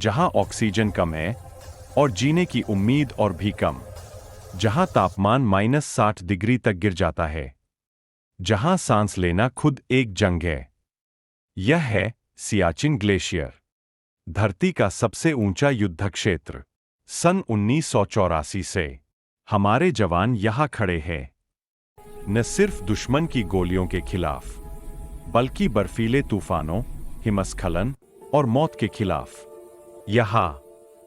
जहां ऑक्सीजन कम है और जीने की उम्मीद और भी कम, जहां तापमान -60 डिग्री तक गिर जाता है, जहां सांस लेना खुद एक जंग है। यह है सियाचिन ग्लेशियर, धरती का सबसे ऊंचा युद्ध क्षेत्र। सन 1984 से हमारे जवान यहां खड़े हैं, न सिर्फ दुश्मन की गोलियों के खिलाफ, बल्कि बर्फीले तूफानों, हिमस्खलन और मौत के खिलाफ। यहां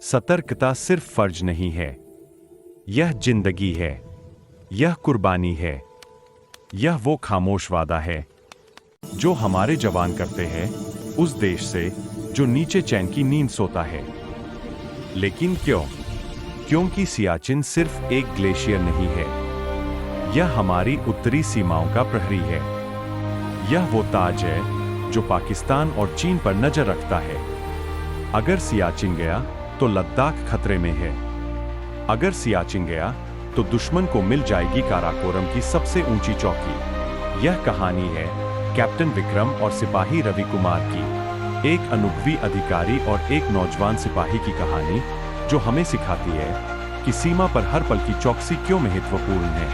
सतर्कता सिर्फ फर्ज नहीं है, यह जिंदगी है, यह कुर्बानी है, यह वो खामोश वादा है जो हमारे जवान करते हैं उस देश से जो नीचे चैन की नींद सोता है। लेकिन क्यों? क्योंकि सियाचिन सिर्फ एक ग्लेशियर नहीं है, यह हमारी उत्तरी सीमाओं का प्रहरी है। यह वो ताज है जो पाकिस्तान और चीन पर नजर रखता है। अगर सियाचिन गया तो लद्दाख खतरे में है। अगर सियाचिन गया तो दुश्मन को मिल जाएगी काराकोरम की सबसे ऊंची चौकी। यह कहानी है कैप्टन विक्रम और सिपाही रवि कुमार की, एक अनुभवी अधिकारी और एक नौजवान सिपाही की कहानी, जो हमें सिखाती है कि सीमा पर हर पल की चौकसी क्यों महत्वपूर्ण है।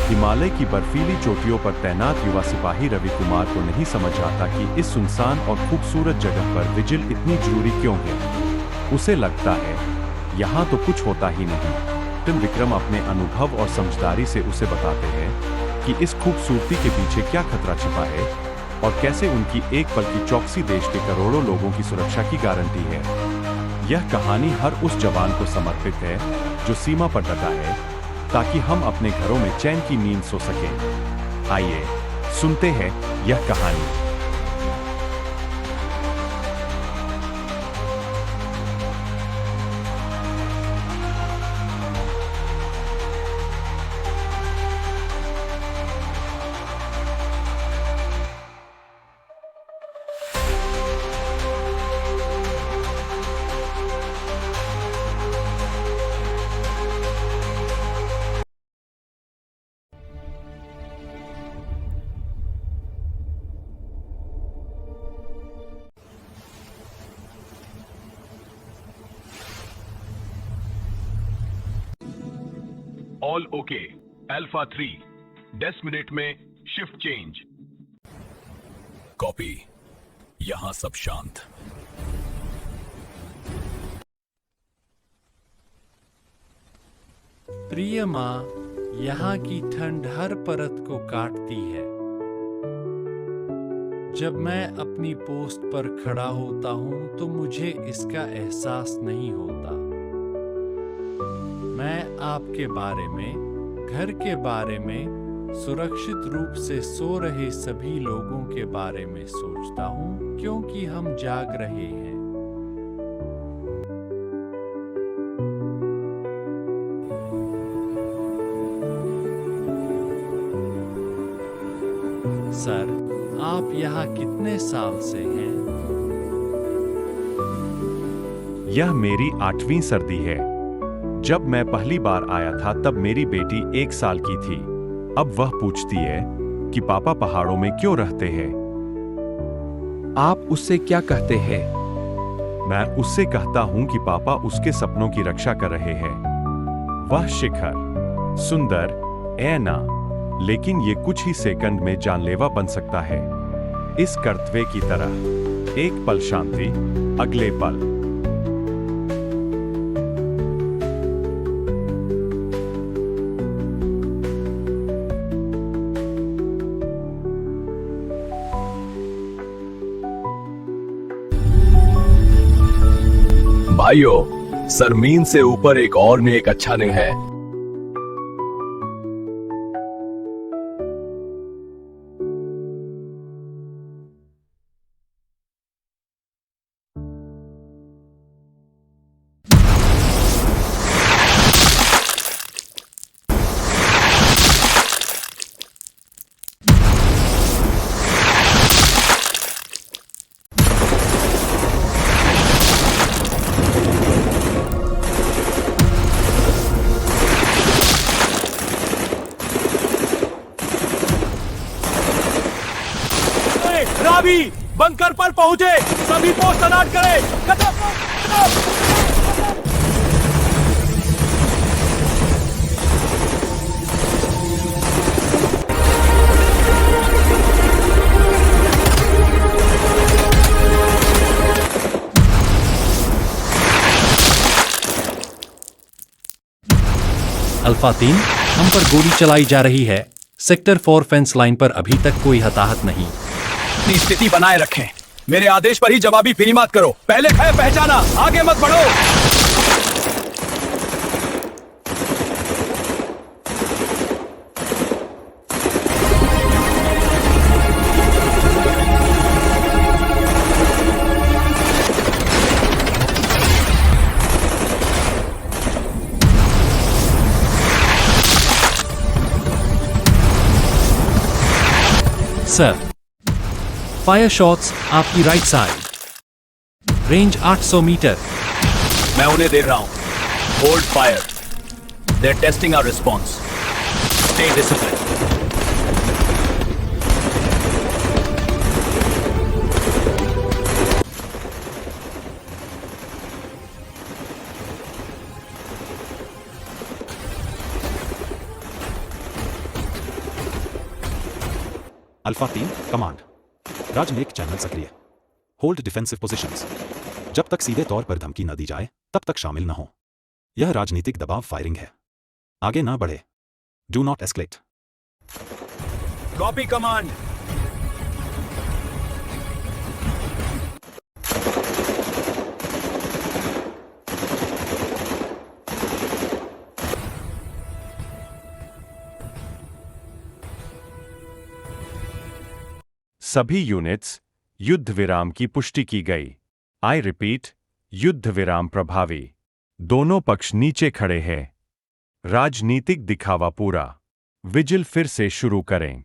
हिमालय की बर्फीली चोटियों पर तैनात युवा सिपाही रवि कुमार को नहीं समझ आता कि इस सुनसान और खूबसूरत जगह पर विजिल इतनी जरूरी क्यों है। उसे लगता है यहाँ तो कुछ होता ही नहीं। कैप्टन विक्रम अपने अनुभव और समझदारी से उसे बताते हैं कि इस खूबसूरती के पीछे क्या खतरा छिपा है और कैसे उनकी एक पल की चौकसी देश के करोड़ों लोगों की सुरक्षा की गारंटी है। यह कहानी हर उस जवान को समर्पित है जो सीमा पर डटा है, ताकि हम अपने घरों में चैन की नींद सो सकें। आइए सुनते हैं यह कहानी। ऑल ओके, अल्फा 3, 10 मिनट में शिफ्ट चेंज। कॉपी। यहां सब शांत। प्रिय माँ, यहाँ की ठंड हर परत को काटती है। जब मैं अपनी पोस्ट पर खड़ा होता हूँ तो मुझे इसका एहसास नहीं होता। मैं आपके बारे में, घर के बारे में, सुरक्षित रूप से सो रहे सभी लोगों के बारे में सोचता हूँ, क्योंकि हम जाग रहे हैं। सर, आप यहाँ कितने साल से हैं? यह मेरी 8वीं सर्दी है। जब मैं पहली बार आया था तब मेरी बेटी 1 साल की थी। अब वह पूछती है कि पापा पहाड़ों में क्यों रहते हैं। आप उससे क्या कहते हैं? मैं उससे कहता हूं कि पापा उसके सपनों की रक्षा कर रहे हैं। वह शिखर, सुंदर, ऐना, लेकिन ये कुछ ही सेकंड में जानलेवा बन सकता है। इस कर्तव्य की तरह, एक पल शांति, अगले पल भाइयों, सरमीन से ऊपर एक और नेक अच्छा ने है। रावी बंकर पर पहुंचे, सभी पोस्ट अलर्ट करें। अल्फा 3, हम पर गोली चलाई जा रही है। सेक्टर 4 फेंस लाइन पर अभी तक कोई हताहत नहीं। अपनी स्थिति बनाए रखें। मेरे आदेश पर ही जवाबी फिरी मत करो। पहले है पहचाना, आगे मत बढ़ो। सर, फायर शॉट्स आपकी राइट साइड, रेंज 800 मीटर। मैं उन्हें देख रहा हूं। Hold fire. They're testing our response. Stay disciplined. Alpha 3 command, राजमेक चैनल सक्रिय। Hold defensive positions. जब तक सीधे तौर पर धमकी न दी जाए तब तक शामिल न हो। यह राजनीतिक दबाव फायरिंग है। आगे ना बढ़े। Do not escalate. Copy command. सभी यूनिट्स, युद्ध विराम की पुष्टि की गई। आई रिपीट, युद्ध विराम प्रभावी। दोनों पक्ष नीचे खड़े हैं। राजनीतिक दिखावा पूरा। विजिल फिर से शुरू करें।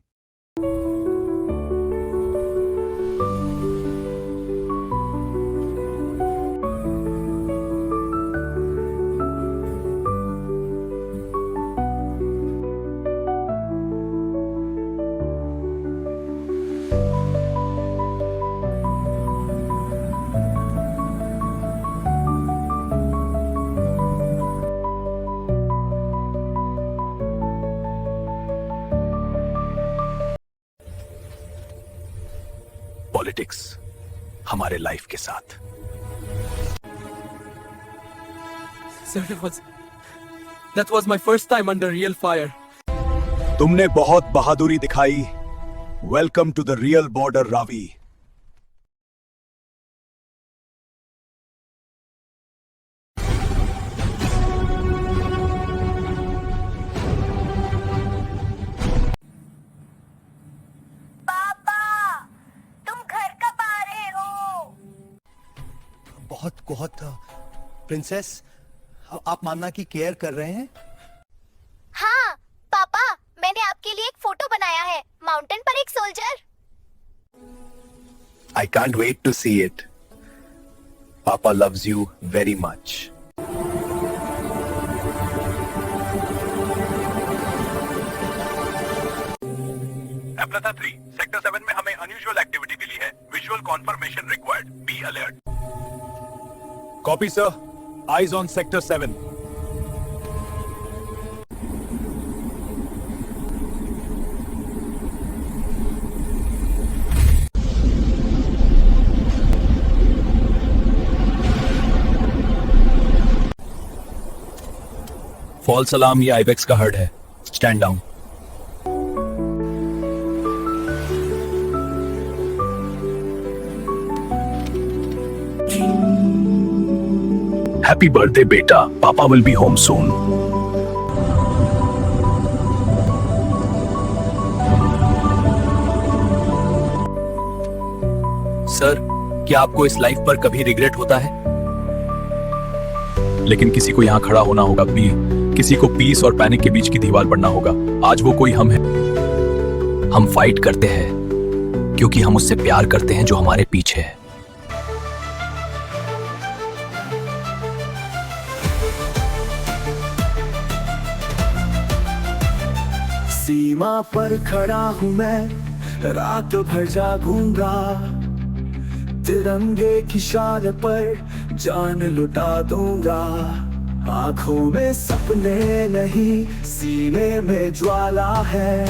पॉलिटिक्स हमारे लाइफ के साथ। Sir, that was my first time under real fire. तुमने बहुत बहादुरी दिखाई। Welcome to the real border, Ravi. बहुत प्रिंसेस, आप मानना की केयर कर रहे हैं। हाँ पापा, मैंने आपके लिए एक फोटो बनाया है, माउंटेन पर एक soldier. I can't wait to see it. Papa loves you very much. Aplata 3, sector 7 में हमें अनयूजुअल एक्टिविटी मिली है। Visual confirmation required. Be alert. Copy sir. Eyes on sector 7। False alarm, ये आइबेक्स का हर्ड है। Stand down. Happy birthday बेटा, papa will be home soon. Sir, क्या आपको इस लाइफ पर कभी रिग्रेट होता है? लेकिन किसी को यहां खड़ा होना होगा, किसी को पीस और पैनिक के बीच की दीवार बनना होगा। आज वो कोई हम है। हम फाइट करते हैं क्योंकि हम उससे प्यार करते हैं जो हमारे पीछे है। सीमा पर खड़ा हूँ मैं, रात भर जागूंगा। तिरंगे की शान पर जान लुटा दूंगा। आंखों में सपने नहीं, सीने में ज्वाला है।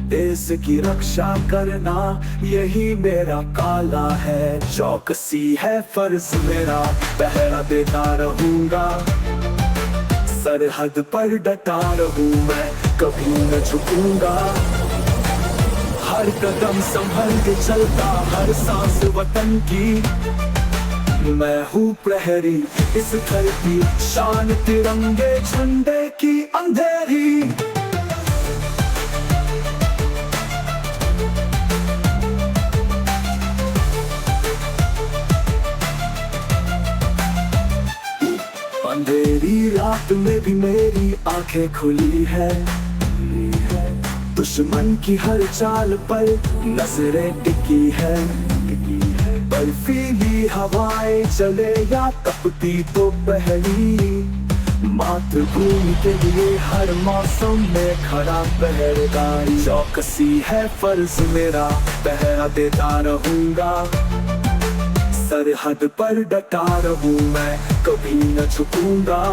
देश की रक्षा करना यही मेरा काला है। चौकसी है फर्ज मेरा, पहरा देता रहूंगा। सरहद पर डटा रहूं मैं, कभी न झुकूंगा। हर कदम संभल के चलता, हर सांस वतन की। मैं हूँ प्रहरी इस धरती, शान तिरंगे झंडे की अंधेरी। अंधेरी रात में भी मेरी आंखें खुली है। दुश्मन की हर चाल पर नजरें टिकी है। बर्फीली हवाएं चले या तपती तो पहली, मातृभूमि के लिए हर मौसम में खड़ा पहरेदार। चौकसी है फर्ज मेरा, पहरा देता रहूंगा। सरहद पर डटा रहूं मैं, कभी न झुकूंगा।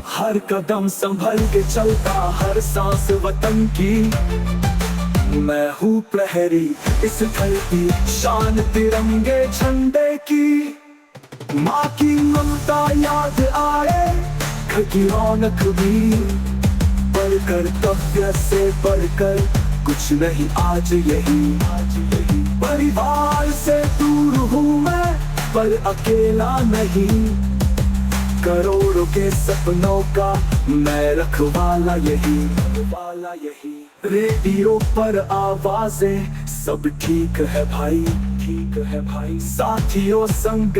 हर कदम संभल के चलता, हर सांस वतन की। मैं हूँ प्रहरी इस धरती, शान तिरंगे झंडे की। माँ की ममता याद आए, घर की रौनक भी। पर कर्तव्य से बढ़कर कुछ नहीं आज यही। परिवार से दूर हूँ मैं, पर अकेला नहीं। करोड़ों के सपनों का मैं रखवाला यही। रेडियो पर आवाजें सब ठीक है भाई, साथियों संग